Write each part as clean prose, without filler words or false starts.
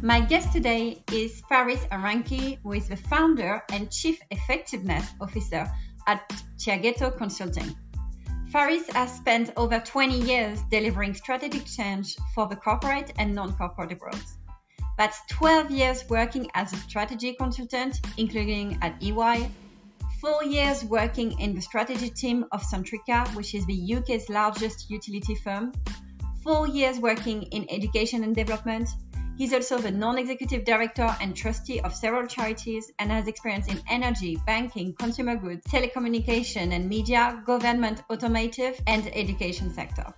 My guest today is Faris Aranki, who is the founder and Chief Effectiveness Officer at Shiageto Consulting. Faris has spent over 20 years delivering strategic change for the corporate and non-corporate worlds. That's 12 years working as a strategy consultant, including at EY, 4 years working in the strategy team of Centrica, which is the UK's largest utility firm, 4 years working in education and development. He's also the non-executive director and trustee of several charities and has experience in energy, banking, consumer goods, telecommunication and media, government, automotive, and education sector.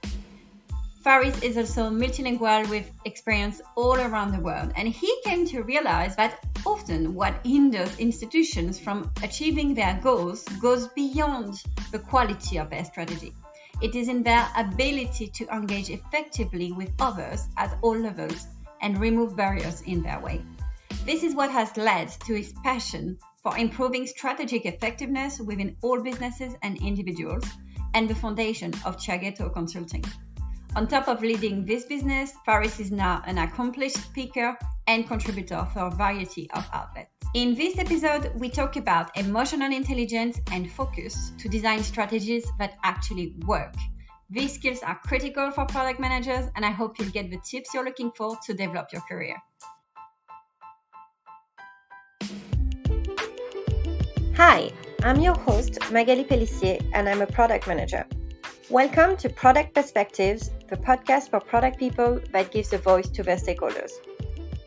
Faris is also multilingual with experience all around the world, and he came to realize that often what hinders institutions from achieving their goals goes beyond the quality of their strategy. It is in their ability to engage effectively with others at all levels and remove barriers in their way. This is what has led to his passion for improving strategic effectiveness within all businesses and individuals, and the foundation of Shiageto Consulting. On top of leading this business, Faris is now an accomplished speaker and contributor for a variety of outlets. In this episode, we talk about emotional intelligence and focus to design strategies that actually work. These skills are critical for product managers, and I hope you'll get the tips you're looking for to develop your career. Hi, I'm your host, Magali Pellissier, and I'm a product manager. Welcome to Product Perspectives, the podcast for product people that gives a voice to their stakeholders.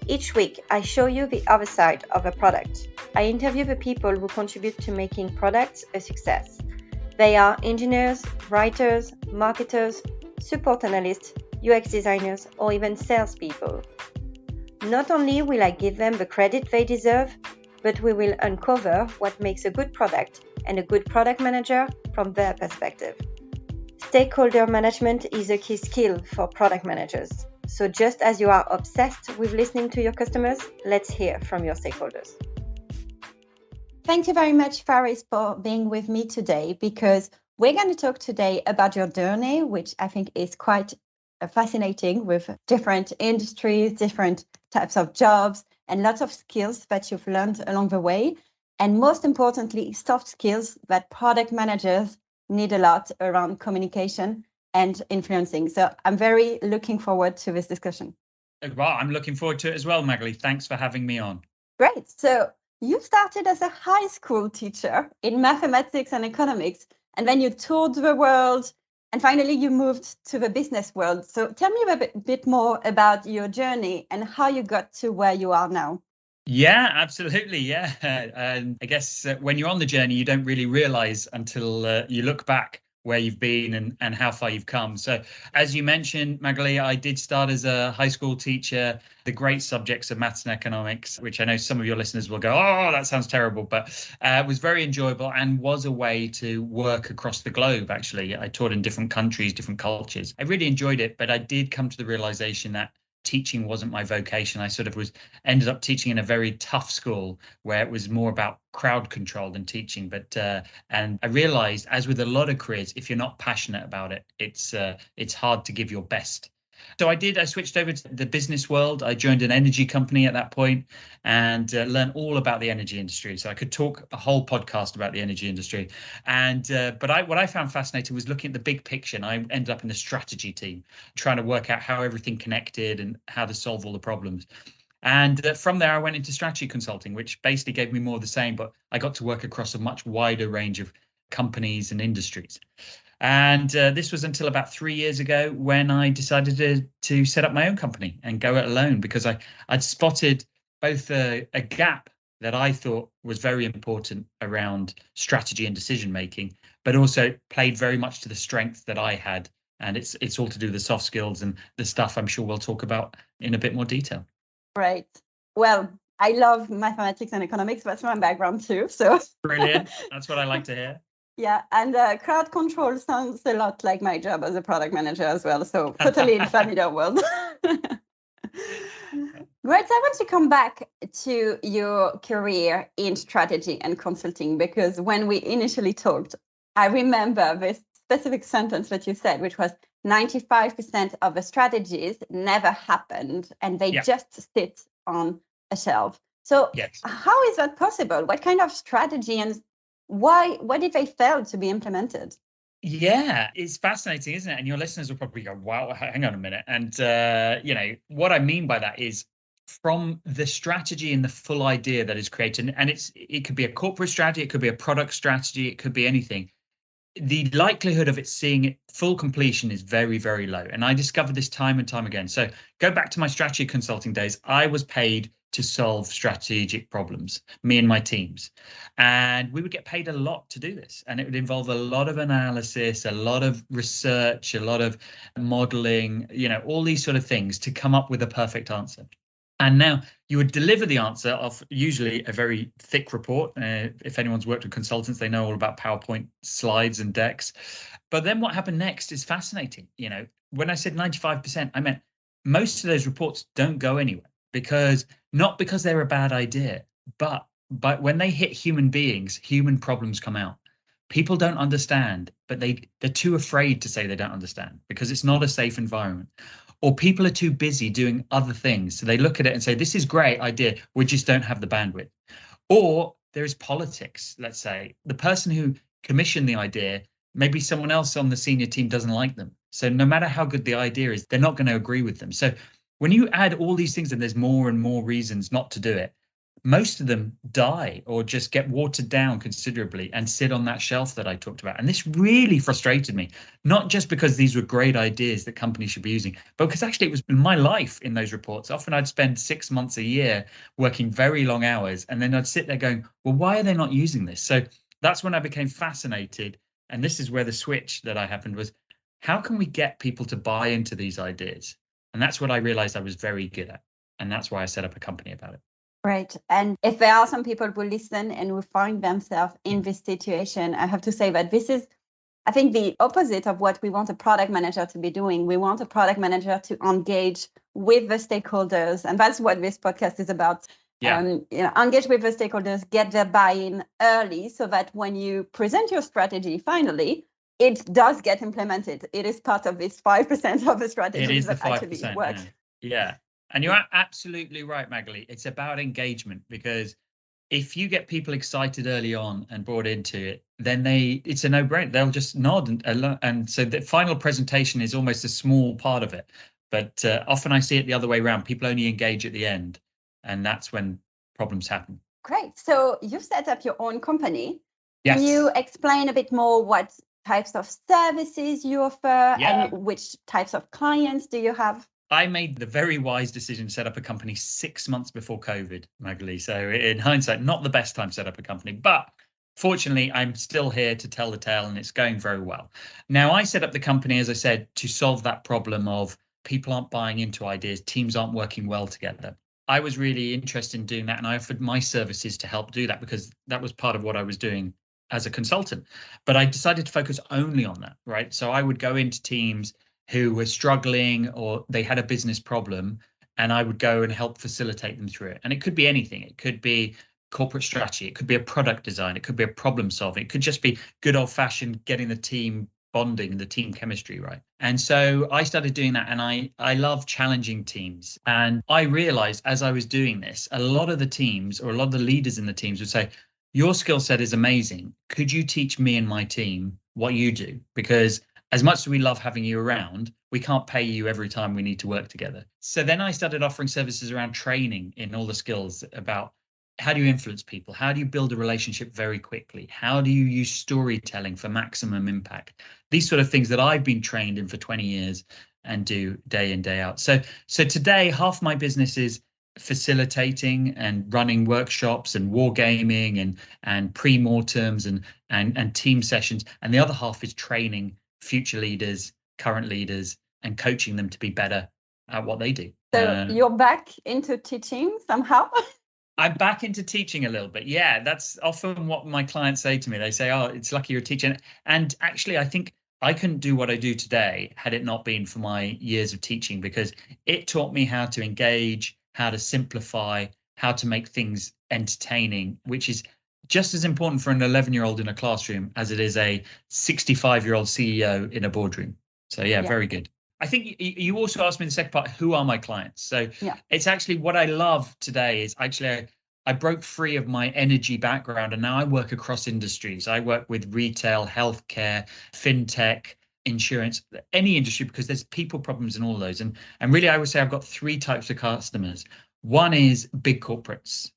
Each week, I show you the other side of a product. I interview the people who contribute to making products a success. They are engineers, writers, marketers, support analysts, UX designers, or even salespeople. Not only will I give them the credit they deserve, but we will uncover what makes a good product and a good product manager from their perspective. Stakeholder management is a key skill for product managers. So just as you are obsessed with listening to your customers, let's hear from your stakeholders. Thank you very much, Faris, for being with me today, because we're going to talk today about your journey, which I think is quite fascinating, with different industries, different types of jobs, and lots of skills that you've learned along the way. And most importantly, soft skills that product managers need a lot around communication and influencing. So I'm very looking forward to this discussion. Well, I'm looking forward to it as well, Magali. Thanks for having me on. Great. So you started as a high school teacher in mathematics and economics, and then you toured the world, and finally you moved to the business world. So tell me a bit more about your journey and how you got to where you are now. Yeah, absolutely. Yeah. And I guess when you're on the journey, you don't really realize until you look back where you've been and how far you've come. So as you mentioned, Magali, I did start as a high school teacher, the great subjects of maths and economics, which I know some of your listeners will go, oh, that sounds terrible, but it was very enjoyable and was a way to work across the globe. Actually, I taught in different countries, different cultures. I really enjoyed it, but I did come to the realization that teaching wasn't my vocation. I sort of ended up teaching in a very tough school where it was more about crowd control than teaching. But and I realized, as with a lot of careers, if you're not passionate about it, it's hard to give your best. So I switched over to the business world. I joined an energy company at that point and learned all about the energy industry. So I could talk a whole podcast about the energy industry. And what I found fascinating was looking at the big picture. And I ended up in the strategy team, trying to work out how everything connected and how to solve all the problems. And from there, I went into strategy consulting, which basically gave me more of the same, but I got to work across a much wider range of companies and industries. And this was until about 3 years ago when I decided to set up my own company and go it alone, because I'd spotted both a gap that I thought was very important around strategy and decision making, but also played very much to the strength that I had. And it's all to do with the soft skills and the stuff I'm sure we'll talk about in a bit more detail. Right. Well, I love mathematics and economics. That's my background too. So brilliant. That's what I like to hear. Yeah, and crowd control sounds a lot like my job as a product manager as well. So totally in familiar world. Great. So I want to come back to your career in strategy and consulting, because when we initially talked, I remember this specific sentence that you said, which was 95% of the strategies never happened and they just sit on a shelf. So yes. How is that possible? What kind of strategy and why did they fail to be implemented? Yeah, it's fascinating, isn't it? And your listeners will probably go, wow, hang on a minute. And, what I mean by that is from the strategy and the full idea that is created, and it could be a corporate strategy, it could be a product strategy, it could be anything. The likelihood of it seeing it full completion is very, very low. And I discovered this time and time again. So go back to my strategy consulting days. I was paid to solve strategic problems, me and my teams. And we would get paid a lot to do this. And it would involve a lot of analysis, a lot of research, a lot of modeling, all these sort of things to come up with a perfect answer. And now you would deliver the answer of usually a very thick report. If anyone's worked with consultants, they know all about PowerPoint slides and decks. But then what happened next is fascinating. When I said 95%, I meant most of those reports don't go anywhere not because they're a bad idea, but when they hit human beings, human problems come out. People don't understand, but they're too afraid to say they don't understand because it's not a safe environment. Or people are too busy doing other things. So they look at it and say, this is great idea. We just don't have the bandwidth. Or there is politics. Let's say the person who commissioned the idea, maybe someone else on the senior team doesn't like them. So no matter how good the idea is, they're not going to agree with them. So when you add all these things and there's more and more reasons not to do it, most of them die or just get watered down considerably and sit on that shelf that I talked about. And this really frustrated me, not just because these were great ideas that companies should be using, but because actually it was my life in those reports. Often I'd spend 6 months a year working very long hours, and then I'd sit there going, well, why are they not using this? So that's when I became fascinated. And this is where the switch that I happened was, how can we get people to buy into these ideas? And that's what I realized I was very good at. And that's why I set up a company about it. Right. And if there are some people who listen and who find themselves in this situation, I have to say that this is, I think, the opposite of what we want a product manager to be doing. We want a product manager to engage with the stakeholders. And that's what this podcast is about. Yeah. Engage with the stakeholders, get their buy-in early so that when you present your strategy, finally, it does get implemented. It is part of this 5% of the strategy. It is the 5%, actually works. Yeah. And you're absolutely right, Magali. It's about engagement, because if you get people excited early on and brought into it, then it's a no-brainer. They'll just nod. And so the final presentation is almost a small part of it. But often I see it the other way around. People only engage at the end. And that's when problems happen. Great. So you've set up your own company. Yes. Can you explain a bit more what types of services you offer and which types of clients do you have? I made the very wise decision to set up a company 6 months before COVID, Magali. So in hindsight, not the best time to set up a company, but fortunately, I'm still here to tell the tale and it's going very well. Now, I set up the company, as I said, to solve that problem of people aren't buying into ideas, teams aren't working well together. I was really interested in doing that, and I offered my services to help do that because that was part of what I was doing as a consultant. But I decided to focus only on that, right? So I would go into teams who were struggling or they had a business problem, and I would go and help facilitate them through it. And it could be anything. It could be corporate strategy. It could be a product design. It could be a problem solving. It could just be good old fashioned getting the team bonding, the team chemistry right. And so I started doing that, and I love challenging teams. And I realized as I was doing this, a lot of the teams or a lot of the leaders in the teams would say, your skill set is amazing. Could you teach me and my team what you do? Because as much as we love having you around, we can't pay you every time we need to work together. So then I started offering services around training in all the skills about how do you influence people? How do you build a relationship very quickly? How do you use storytelling for maximum impact? These sort of things that I've been trained in for 20 years and do day in, day out. So today, half my business is facilitating and running workshops and wargaming and pre-mortems and team sessions. And the other half is training future leaders, current leaders, and coaching them to be better at what they do. So you're back into teaching somehow? I'm back into teaching a little bit. Yeah, that's often what my clients say to me. They say, oh, it's lucky you're teaching. And actually, I think I couldn't do what I do today had it not been for my years of teaching, because it taught me how to engage, how to simplify, how to make things entertaining, which is just as important for an 11-year-old in a classroom as it is a 65-year-old CEO in a boardroom. So yeah, very good. I think you also asked me the second part, who are my clients? So Yeah. it's actually what I love today is actually I broke free of my energy background and now I work across industries. I work with retail, healthcare, fintech, insurance, any industry, because there's people problems in all those. And really, I would say I've got three types of customers. One is big corporates,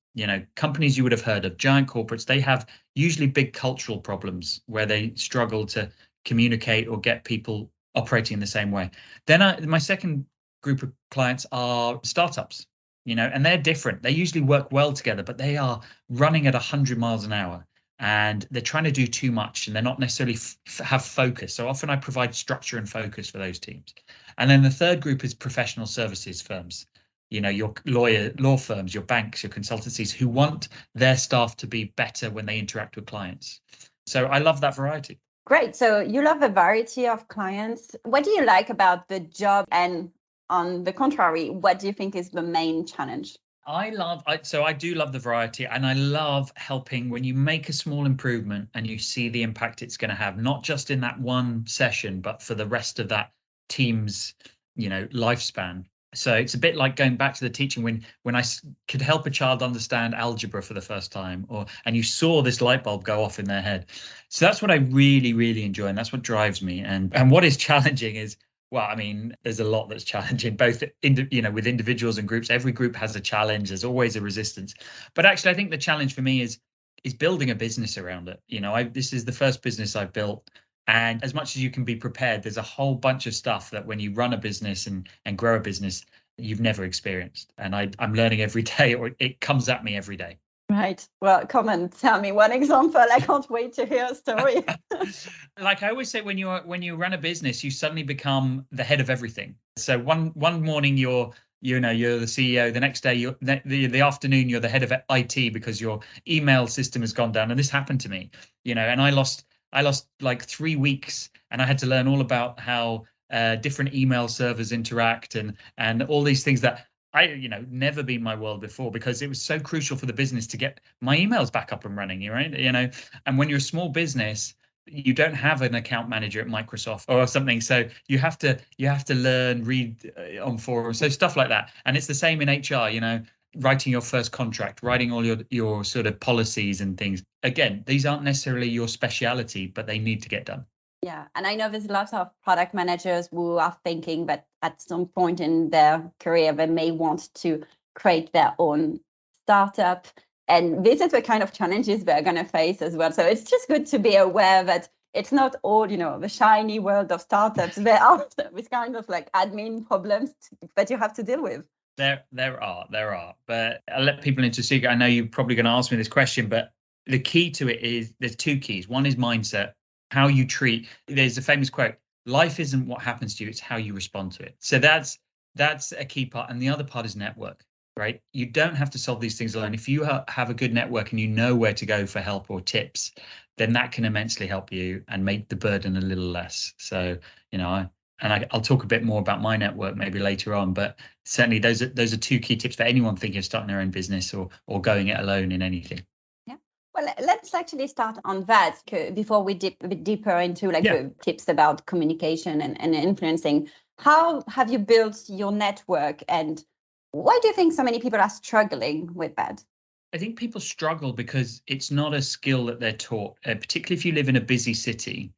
companies you would have heard of, giant corporates. They have usually big cultural problems where they struggle to communicate or get people operating in the same way. Then my second group of clients are startups, and they're different. They usually work well together, but they are running at 100 miles an hour and they're trying to do too much and they're not necessarily have focus. So often I provide structure and focus for those teams. And then the third group is professional services firms, your law firms, your banks, your consultancies who want their staff to be better when they interact with clients. So I love that variety. Great. So you love a variety of clients. What do you like about the job? And on the contrary, what do you think is the main challenge? I do love the variety, and I love helping when you make a small improvement and you see the impact it's going to have, not just in that one session, but for the rest of that team's, lifespan. So it's a bit like going back to the teaching when I could help a child understand algebra for the first time, and you saw this light bulb go off in their head. So that's what I really, really enjoy, and that's what drives me. And what is challenging is, well, I mean, there's a lot that's challenging, both with individuals and groups. Every group has a challenge. There's always a resistance. But actually, I think the challenge for me is building a business around it. This is the first business I've built. And as much as you can be prepared, there's a whole bunch of stuff that when you run a business and grow a business, you've never experienced. And I'm learning every day, or it comes at me every day. Right. Well, come and tell me one example. I can't wait to hear a story. Like I always say, when you run a business, you suddenly become the head of everything. So one morning you're the CEO. The next day, the afternoon, you're the head of IT because your email system has gone down. And this happened to me, and I lost like 3 weeks, and I had to learn all about how different email servers interact and all these things that never been my world before, because it was so crucial for the business to get my emails back up and running, right? And when you're a small business, you don't have an account manager at Microsoft or something. So you have to learn, read on forums, so stuff like that. And it's the same in HR, writing your first contract, writing all your sort of policies and things. Again, these aren't necessarily your speciality, but they need to get done. Yeah. And I know there's lots of product managers who are thinking that at some point in their career, they may want to create their own startup. And this is the kind of challenges they're going to face as well. So it's just good to be aware that it's not all, the shiny world of startups. There are this kind of like admin problems that you have to deal with. There are. But I'll let people into a secret. I know you're probably going to ask me this question, but the key to it is there's two keys. One is mindset. How you treat. There's a famous quote: life isn't what happens to you, it's how you respond to it. So that's a key part. And the other part is network, right? You don't have to solve these things alone. If you have a good network and you know where to go for help or tips, then that can immensely help you and make the burden a little less. So, I'll talk a bit more about my network maybe later on, but certainly those are two key tips for anyone thinking of starting their own business or going it alone in anything. Well, let's actually start on that before we dip a bit deeper into the tips about communication and influencing. How have you built your network, and why do you think so many people are struggling with that? I think people struggle because it's not a skill that they're taught, particularly if you live in a busy city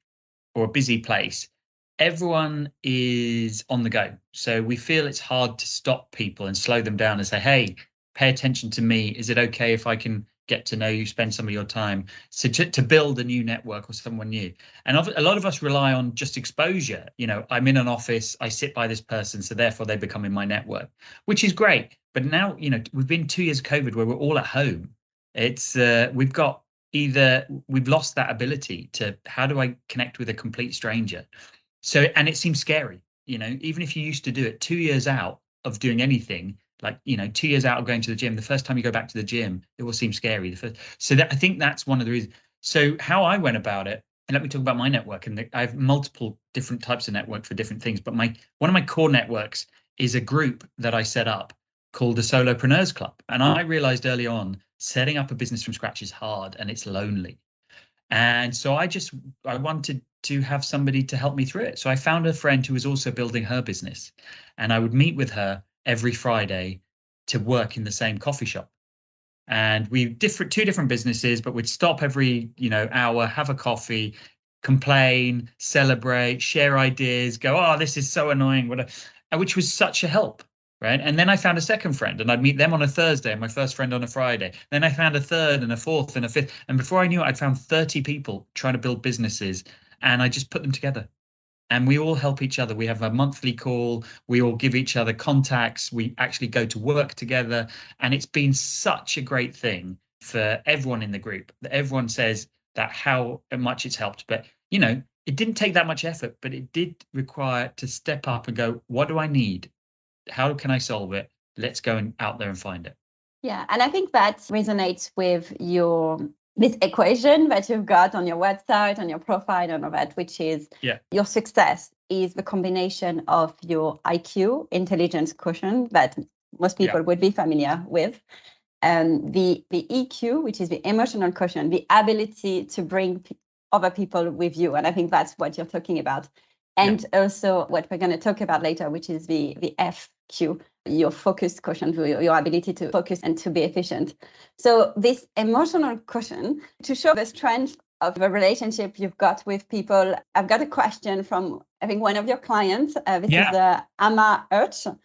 or a busy place. Everyone is on the go. So we feel it's hard to stop people and slow them down and say, hey, pay attention to me. Is it okay if I can get to know you, spend some of your time, so to build a new network or someone new? And a lot of us rely on just exposure. I'm in an office, I sit by this person, so therefore they become in my network, which is great. But now, we've been 2 years of COVID where we're all at home. It's we've lost that ability to, how do I connect with a complete stranger? So, and it seems scary, even if you used to do it 2 years out of doing anything, like 2 years out of going to the gym, the first time you go back to the gym, it will seem scary. I think that's one of the reasons. So how I went about it, and let me talk about my network. And I have multiple different types of network for different things, but one of my core networks is a group that I set up called the Solopreneurs Club. And I realized early on, setting up a business from scratch is hard and it's lonely. And so I wanted to have somebody to help me through it. So I found a friend who was also building her business, and I would meet with her every Friday to work in the same coffee shop. And we two different businesses, but we'd stop every, hour, have a coffee, complain, celebrate, share ideas, go, oh, this is so annoying, whatever, which was such a help. Right. And then I found a second friend, and I'd meet them on a Thursday and my first friend on a Friday. Then I found a third and a fourth and a fifth. And before I knew it, I'd found 30 people trying to build businesses, and I just put them together. And we all help each other. We have a monthly call. We all give each other contacts. We actually go to work together. And it's been such a great thing for everyone in the group that everyone says that how much it's helped. But, it didn't take that much effort, but it did require to step up and go, what do I need? How can I solve it? Let's go out there and find it. Yeah. And I think that resonates with this equation that you've got on your website, on your profile, and all that, which is your success is the combination of your IQ, intelligence quotient, that most people would be familiar with, and the EQ, which is the emotional quotient, the ability to bring other people with you. And I think that's what you're talking about. And also what we're going to talk about later, which is the FQ, your focus quotient, your ability to focus and to be efficient. So this emotional quotient, to show the strength of the relationship you've got with people, I've got a question from, I think, one of your clients. This is Amma Urch.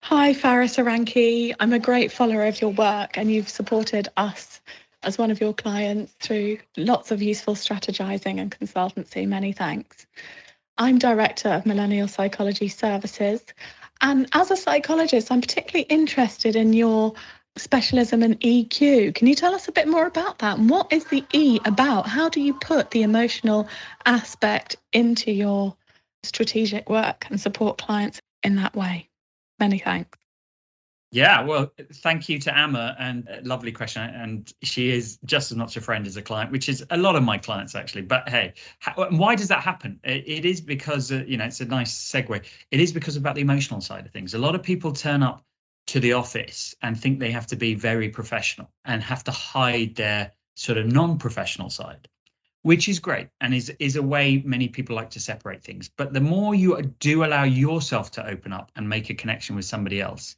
Hi, Faris Aranki. I'm a great follower of your work, and you've supported us as one of your clients through lots of useful strategizing and consultancy. Many thanks. I'm Director of Millennial Psychology Services, and as a psychologist, I'm particularly interested in your specialism in EQ. Can you tell us a bit more about that? And what is the E about? How do you put the emotional aspect into your strategic work and support clients in that way? Many thanks. Yeah, well, thank you to Amma, and lovely question. And she is just as much a friend as a client, which is a lot of my clients actually. But hey, why does that happen? It is because, it's a nice segue. It is because about the emotional side of things. A lot of people turn up to the office and think they have to be very professional and have to hide their sort of non-professional side, which is great and is a way many people like to separate things. But the more you do allow yourself to open up and make a connection with somebody else,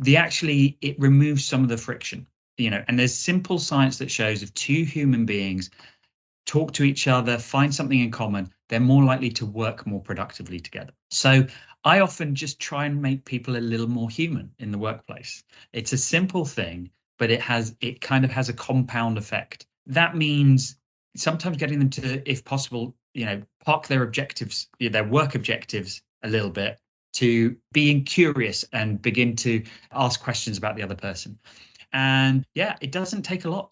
it removes some of the friction, and there's simple science that shows if two human beings talk to each other, find something in common, they're more likely to work more productively together. So I often just try and make people a little more human in the workplace. It's a simple thing, but it kind of has a compound effect. That means sometimes getting them to, if possible, park their objectives, their work objectives a little bit, to being curious and begin to ask questions about the other person. And it doesn't take a lot.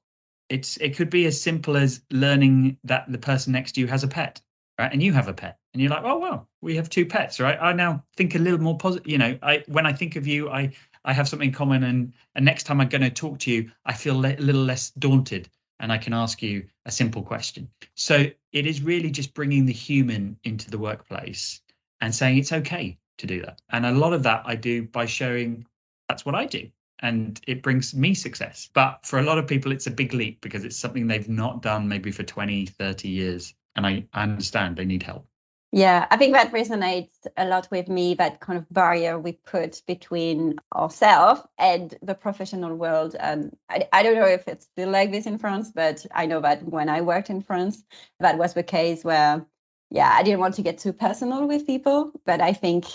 It could be as simple as learning that the person next to you has a pet, right? And you have a pet, and you're like, oh, well, we have two pets, right? I now think a little more positive. When I think of you, I have something in common, and next time I'm going to talk to you, I feel a little less daunted, and I can ask you a simple question. So it is really just bringing the human into the workplace and saying it's okay to do that. And a lot of that I do by showing that's what I do, and it brings me success. But for a lot of people, it's a big leap because it's something they've not done maybe for 20, 30 years. And I understand they need help. Yeah, I think that resonates a lot with me, that kind of barrier we put between ourselves and the professional world. And I don't know if it's still like this in France, but I know that when I worked in France, that was the case where, I didn't want to get too personal with people. But I think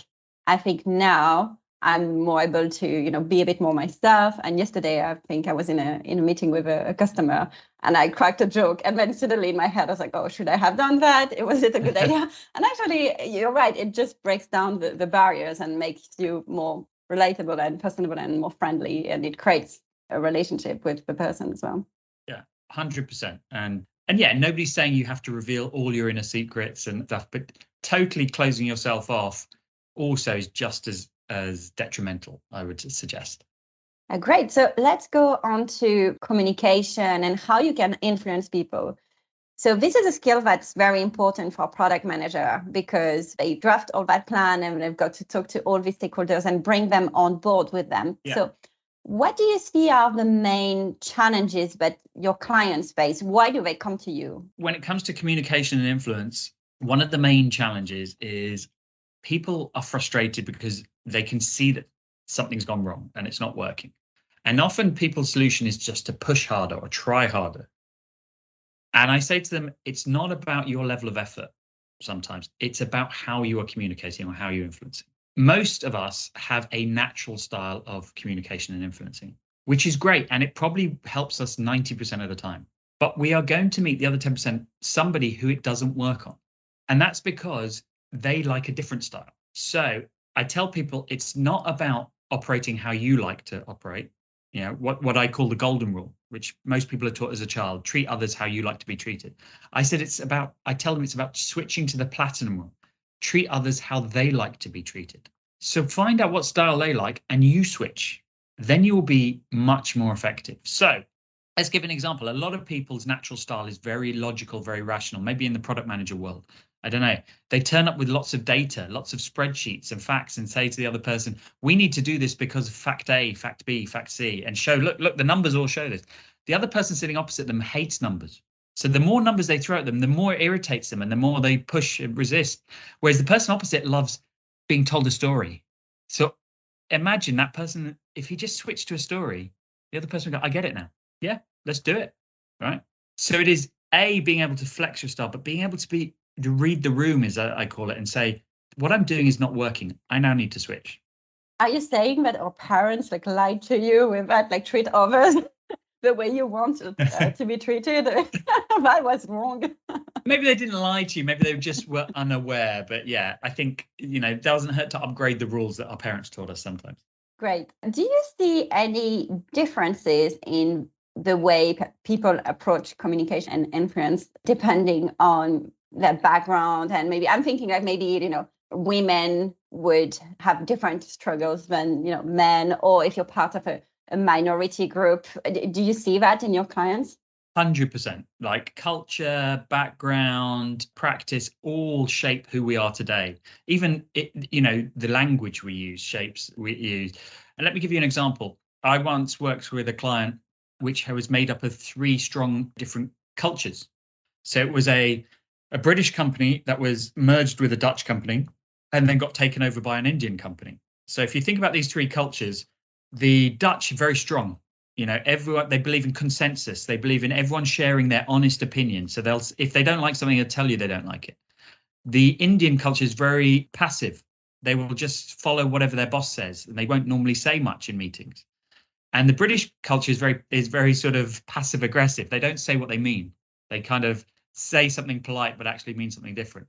now I'm more able to, be a bit more myself. And yesterday, I think I was in a meeting with a customer, and I cracked a joke. And then suddenly in my head, I was like, oh, should I have done that? Was it a good idea? And actually, you're right. It just breaks down the barriers and makes you more relatable and personable and more friendly. And it creates a relationship with the person as well. Yeah, 100%. And nobody's saying you have to reveal all your inner secrets and stuff, but totally closing yourself off also is just as detrimental, I would suggest. Great. So let's go on to communication and how you can influence people. So this is a skill that's very important for a product manager, because they draft all that plan and they've got to talk to all the stakeholders and bring them on board with them. Yeah. So What do you see are the main challenges that your clients face? Why do they come to you? When it comes to communication and influence, one of the main challenges is people are frustrated because they can see that something's gone wrong and it's not working. And often people's solution is just to push harder or try harder. And I say to them, it's not about your level of effort sometimes. It's about how you are communicating or how you're influencing. Most of us have a natural style of communication and influencing, which is great. And it probably helps us 90% of the time. But we are going to meet the other 10%, somebody who it doesn't work on. And that's because they like a different style. So I tell people it's not about operating how you like to operate. You know, what I call the golden rule, which most people are taught as a child, treat others how you like to be treated. I tell them it's about switching to the platinum rule, treat others how they like to be treated. So find out what style they like and you switch, then you will be much more effective. So let's give an example. A lot of people's natural style is very logical, very rational, maybe in the product manager world. I don't know. They turn up with lots of data, lots of spreadsheets and facts and say to the other person, we need to do this because of fact A, fact B, fact C, and show, look, the numbers all show this. The other person sitting opposite them hates numbers. So the more numbers they throw at them, the more it irritates them and the more they push and resist. Whereas the person opposite loves being told a story. So imagine that person, if he just switched to a story, the other person would go, I get it now. Yeah, let's do it. Right. So it is A, being able to flex your style, but being able to read the room, as I call it, and say, what I'm doing is not working. I now need to switch. Are you saying that our parents lied to you with that, treat others the way you want to be treated? That was wrong. Maybe they didn't lie to you. Maybe they just were unaware. But yeah, I think, it doesn't hurt to upgrade the rules that our parents taught us sometimes. Great. Do you see any differences in the way people approach communication and influence depending on their background? And maybe I'm thinking women would have different struggles than, men, or if you're part of a minority group. Do you see that in your clients? 100%. Like culture, background, practice, all shape who we are today. Even, the language we use shapes we use. And let me give you an example. I once worked with a client which was made up of 3 strong different cultures. So it was a British company that was merged with a Dutch company and then got taken over by an Indian company. So if you think about these 3 cultures, the Dutch are very strong. Everyone, they believe in consensus. They believe in everyone sharing their honest opinion. So if they don't like something, they'll tell you they don't like it. The Indian culture is very passive. They will just follow whatever their boss says, and they won't normally say much in meetings. And the British culture is very sort of passive aggressive. They don't say what they mean. They kind of say something polite, but actually mean something different.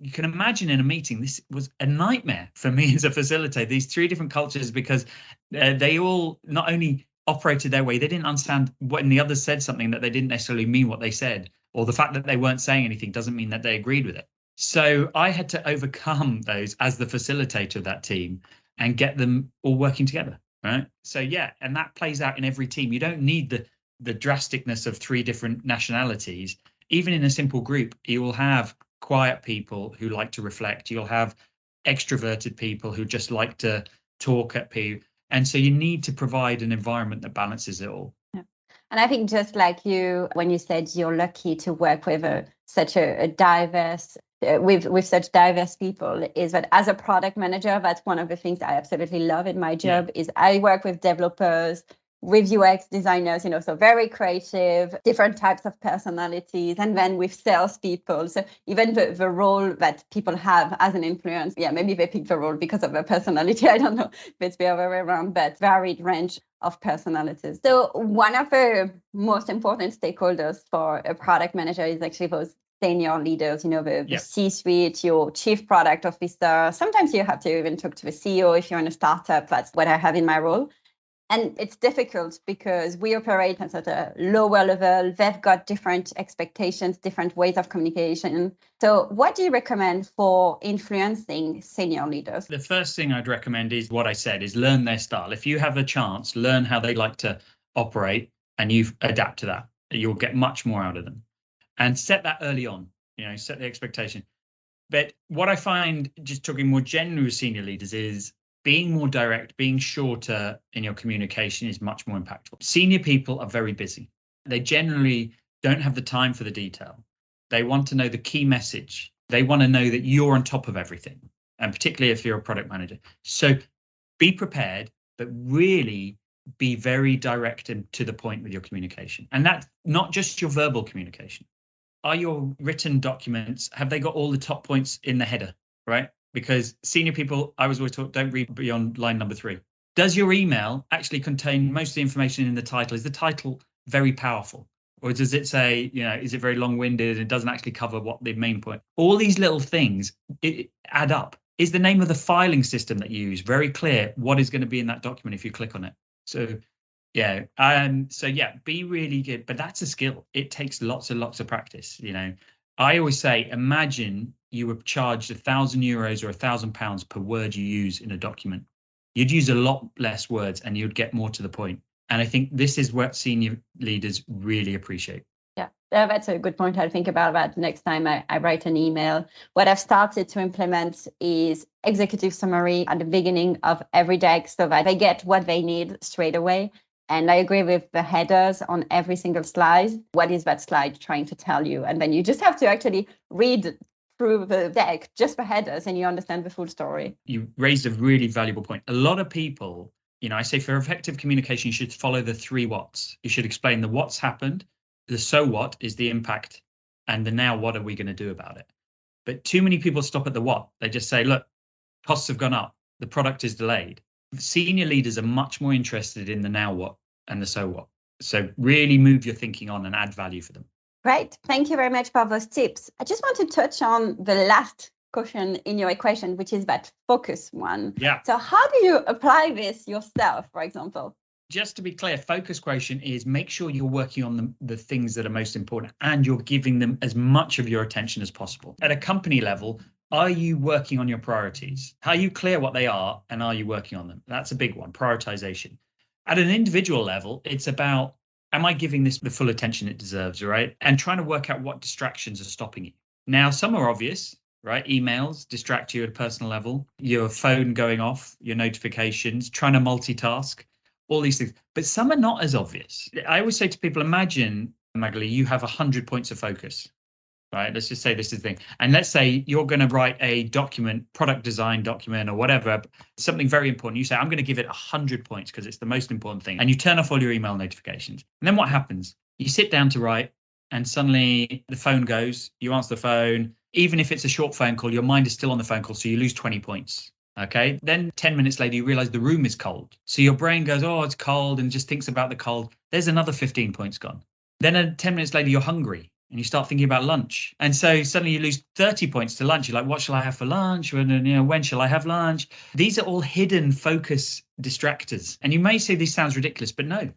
You can imagine in a meeting, this was a nightmare for me as a facilitator, these 3 different cultures, because they all not only operated their way, they didn't understand when the others said something that they didn't necessarily mean what they said, or the fact that they weren't saying anything doesn't mean that they agreed with it. So I had to overcome those as the facilitator of that team and get them all working together. Right. So, yeah, and that plays out in every team. You don't need the drasticness of 3 different nationalities. Even in a simple group, you will have quiet people who like to reflect. You'll have extroverted people who just like to talk at people. And so you need to provide an environment that balances it all. Yeah. And I think just like you, when you said you're lucky to work with such a diverse with such diverse people, is that as a product manager, that's one of the things I absolutely love in my job. Is I work with developers, with UX designers, so very creative, different types of personalities, and then with salespeople. So even the role that people have as an influence, maybe they pick the role because of their personality. I don't know if it's the other way around, but varied range of personalities. So one of the most important stakeholders for a product manager is actually those senior leaders, the C-suite, your chief product officer. Sometimes you have to even talk to the CEO if you're in a startup. That's what I have in my role. And it's difficult because we operate at a lower level. They've got different expectations, different ways of communication. So what do you recommend for influencing senior leaders? The first thing I'd recommend is what I said, is learn their style. If you have a chance, learn how they like to operate and you adapt to that. You'll get much more out of them. And set that early on, set the expectation. But what I find, just talking more generally with senior leaders, is being more direct, being shorter in your communication is much more impactful. Senior people are very busy. They generally don't have the time for the detail. They want to know the key message. They want to know that you're on top of everything, and particularly if you're a product manager. So be prepared, but really be very direct and to the point with your communication. And that's not just your verbal communication. Are your written documents, have they got all the top points in the header, right? Because senior people, I was always taught, don't read beyond line number 3. Does your email actually contain most of the information in the title? Is the title very powerful? Or does it say, is it very long-winded and doesn't actually cover what the main point? All these little things add up. Is the name of the filing system that you use very clear what is going to be in that document if you click on it? So be really good, but that's a skill. It takes lots and lots of practice. I always say, imagine you were charged €1,000 or £1,000 per word you use in a document. You'd use a lot less words and you'd get more to the point. And I think this is what senior leaders really appreciate. Yeah, that's a good point. I'll think about that next time I write an email. What I've started to implement is executive summary at the beginning of every deck so that they get what they need straight away. And I agree with the headers on every single slide. What is that slide trying to tell you? And then you just have to actually read through the deck, just the headers, and you understand the full story. You raised a really valuable point. A lot of people, I say for effective communication, you should follow the 3 whats. You should explain the what's happened, the so what is the impact, and the now what are we going to do about it? But too many people stop at the what. They just say, look, costs have gone up, the product is delayed. Senior leaders are much more interested in the now what and the so what. So really move your thinking on and add value for them. Great. Thank you very much for those tips. I just want to touch on the last question in your equation, which is that focus one. Yeah. So how do you apply this yourself, for example? Just to be clear, focus quotient is make sure you're working on the things that are most important and you're giving them as much of your attention as possible. At a company level, are you working on your priorities? Are you clear what they are and are you working on them? That's a big one, prioritization. At an individual level, it's about, am I giving this the full attention it deserves, right? And trying to work out what distractions are stopping you. Now, some are obvious, right? Emails distract you at a personal level, your phone going off, your notifications, trying to multitask, all these things. But some are not as obvious. I always say to people, imagine, Magali, you have 100 points of focus. Right, let's just say this is the thing. And let's say you're going to write a document, product design document or whatever, something very important. You say, I'm going to give it 100 points because it's the most important thing. And you turn off all your email notifications. And then what happens? You sit down to write and suddenly the phone goes, you answer the phone. Even if it's a short phone call, your mind is still on the phone call. So you lose 20 points. Okay. Then 10 minutes later, you realize the room is cold. So your brain goes, oh, it's cold and just thinks about the cold. There's another 15 points gone. Then 10 minutes later, you're hungry. And you start thinking about lunch. And so suddenly you lose 30 points to lunch. You're like, what shall I have for lunch? When shall I have lunch? These are all hidden focus distractors. And you may say this sounds ridiculous, but no.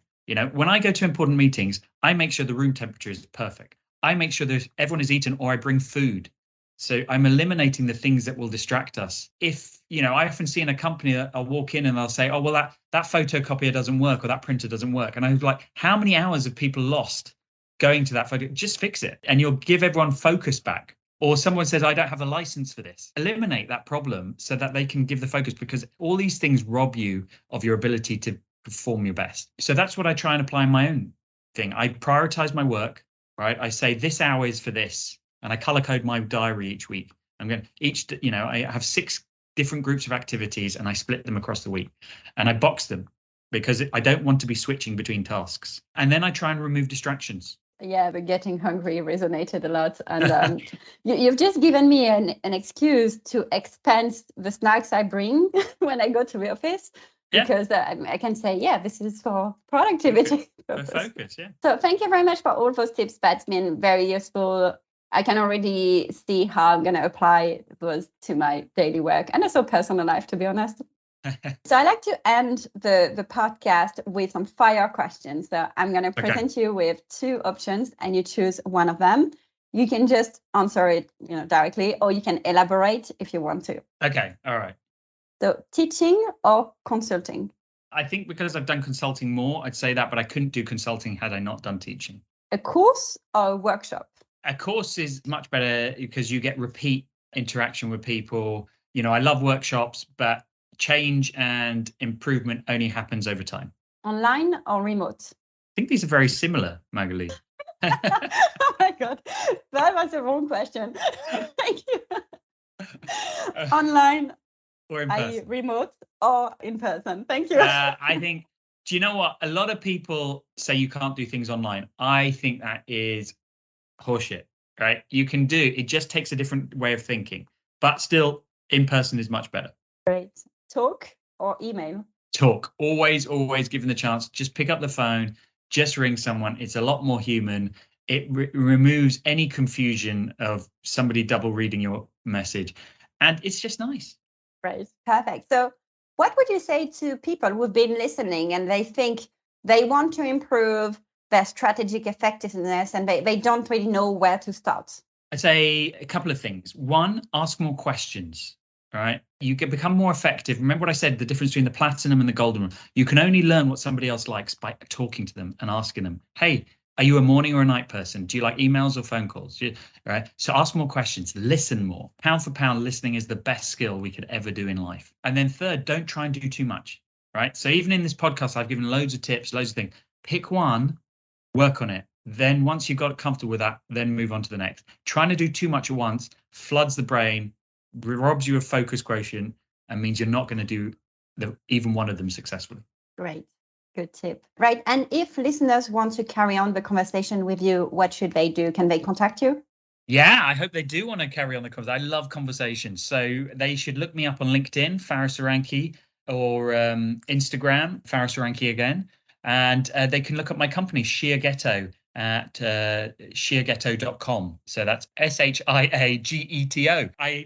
When I go to important meetings, I make sure the room temperature is perfect. I make sure that everyone is eaten or I bring food. So I'm eliminating the things that will distract us. If, I often see in a company that I'll walk in and I'll say, oh, well, that photocopier doesn't work or that printer doesn't work. And I'm like, how many hours have people lost going to that photo? Just fix it and you'll give everyone focus back. Or someone says, I don't have a license for this. Eliminate that problem so that they can give the focus, because all these things rob you of your ability to perform your best. So that's what I try and apply in my own thing. I prioritize my work, right? I say this hour is for this, and I color code my diary each week. I have 6 different groups of activities and I split them across the week and I box them because I don't want to be switching between tasks. And then I try and remove distractions. Yeah, but getting hungry resonated a lot. And you've just given me an excuse to expense the snacks I bring when I go to the office. Yeah. Because I can say, this is for productivity. For focus, yeah. So thank you very much for all those tips. That's been very useful. I can already see how I'm going to apply those to my daily work and also personal life, to be honest. So I like to end the podcast with some fire questions. So I'm going to present you with 2 options and you choose one of them. You can just answer it, directly, or you can elaborate if you want to. Okay. All right. So teaching or consulting? I think because I've done consulting more, I'd say that, but I couldn't do consulting had I not done teaching. A course or a workshop? A course is much better because you get repeat interaction with people. I love workshops, but change and improvement only happens over time. Online or remote? I think these are very similar, Magali. Oh my God, that was the wrong question. Thank you. Online or in person. Remote or in person? Thank you. I think, do you know what? A lot of people say you can't do things online. I think that is horseshit, right? You can do, it just takes a different way of thinking, but still in person is much better. Great. Talk or email? Talk. Always given the chance, just pick up the phone, just ring someone. It's a lot more human. It removes any confusion of somebody double reading your message. And it's just nice. Right. Perfect. So what would you say to people who've been listening and they think they want to improve their strategic effectiveness and they don't really know where to start? I'd say a couple of things. One, ask more questions. All right. You can become more effective. Remember what I said, the difference between the platinum and the golden rule. You can only learn what somebody else likes by talking to them and asking them, hey, are you a morning or a night person? Do you like emails or phone calls? Right. So ask more questions, listen more. Pound for pound, listening is the best skill we could ever do in life. And then third, don't try and do too much. Right. So even in this podcast, I've given loads of tips, loads of things. Pick one, work on it. Then once you've got comfortable with that, then move on to the next. Trying to do too much at once floods the brain, robs you of focus quotient, and means you're not going to do even one of them successfully. Great. Good tip. Right. And if listeners want to carry on the conversation with you, what should they do? Can they contact you? Yeah, I hope they do want to carry on the conversation. I love conversations. So they should look me up on LinkedIn, Faris Aranki, or Instagram, Faris Aranki again. And they can look at my company, Shiageto, at shiageto.com. So that's SHIAGETO. I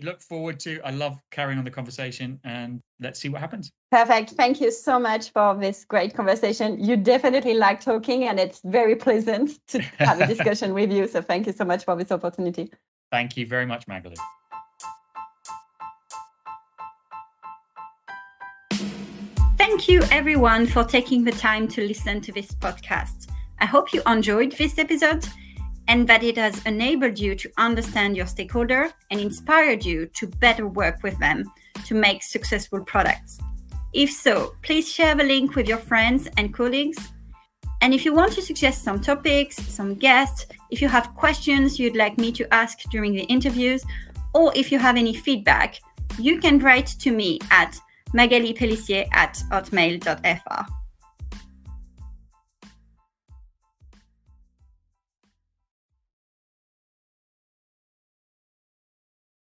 love carrying on the conversation, and let's see what happens. Perfect. Thank you so much for this great conversation. You definitely like talking, and it's very pleasant to have a discussion with you. So thank you so much for this opportunity. Thank you very much, Magali. Thank you, everyone, for taking the time to listen to this podcast. I hope you enjoyed this episode and that it has enabled you to understand your stakeholder and inspired you to better work with them to make successful products. If so, please share the link with your friends and colleagues. And if you want to suggest some topics, some guests, if you have questions you'd like me to ask during the interviews, or if you have any feedback, you can write to me at magalipellissier@hotmail.fr.